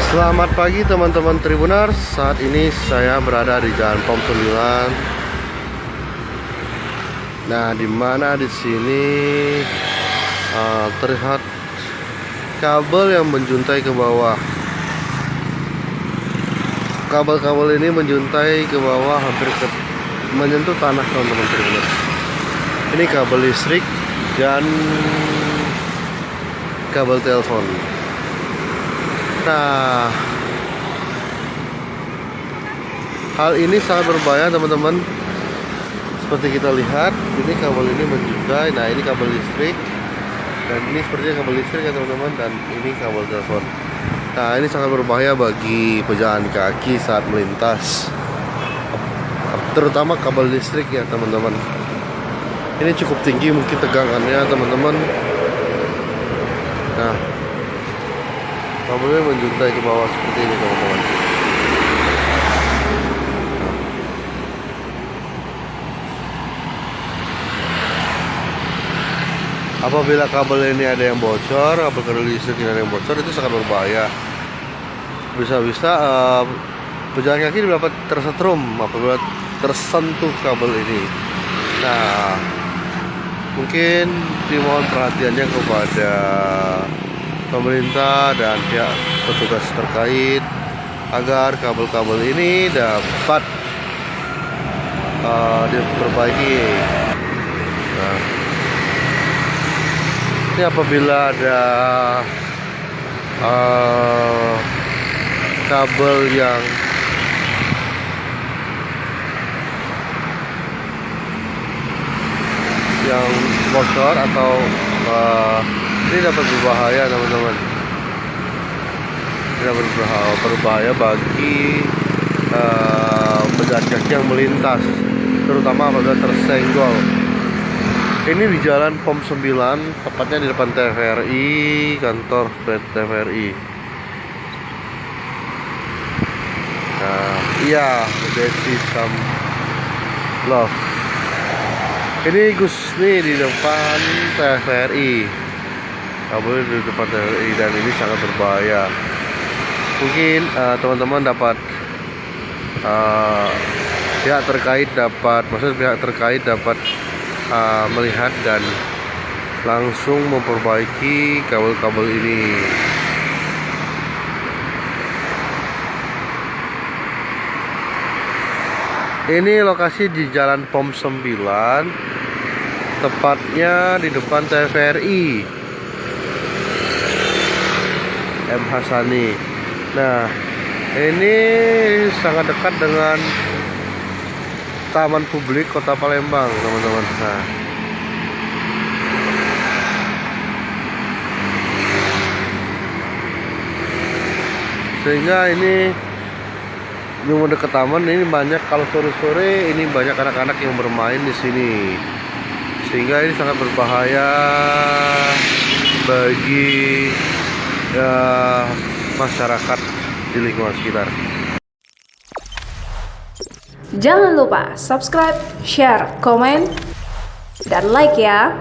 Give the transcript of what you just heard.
Selamat pagi teman-teman Tribuners. Saat ini saya berada di Jalan Pom 9. Nah, di mana di sini terlihat kabel yang menjuntai ke bawah. Kabel-kabel ini menjuntai ke bawah hampir menyentuh tanah, teman-teman Tribuners. Ini kabel listrik dan kabel telepon. Nah, hal ini sangat berbahaya, teman-teman. Seperti kita lihat, ini kabel ini menjuntai. Nah, ini kabel listrik, dan ini sepertinya kabel listrik ya, teman-teman. Dan ini kabel telepon. Nah, ini sangat berbahaya bagi pejalan kaki saat melintas, terutama kabel listrik ya, teman-teman. Ini cukup tinggi mungkin tegangannya, teman-teman. Nah, kabelnya menjuntai ke bawah seperti ini, teman-teman. Apabila kabel ini ada yang bocor, kabel listrik ini ada yang bocor, itu sangat berbahaya. Bisa-bisa pejalan kaki dapat tersetrum apabila tersentuh kabel ini. Nah, mungkin dimohon perhatiannya kepada pemerintah dan pihak petugas terkait agar kabel-kabel ini dapat diperbaiki. Nah, ini apabila ada kabel yang bocor atau ini dapat berbahaya, teman-teman. Ini dapat berbahaya bagi pejalan kaki yang melintas, terutama apabila tersenggol. Ini di Jalan Pom 9, tepatnya di depan TVRI, kantor TVRI. Nah, iya, Desi Sam Love. Ini Gus nih di depan TVRI. Kabel di depan TVRI, dan ini sangat berbahaya. Mungkin teman-teman dapat pihak terkait dapat melihat dan langsung memperbaiki kabel-kabel ini. Ini lokasi di Jalan Pom 9, tepatnya di depan TVRI M Hasani. Nah, ini sangat dekat dengan Taman Publik Kota Palembang, teman-teman. Nah, sehingga ini yang dekat taman ini banyak, kalau sore-sore ini banyak anak-anak yang bermain di sini, sehingga ini sangat berbahaya bagi masyarakat di lingkungan sekitar. Jangan lupa subscribe, share, komen, dan like ya.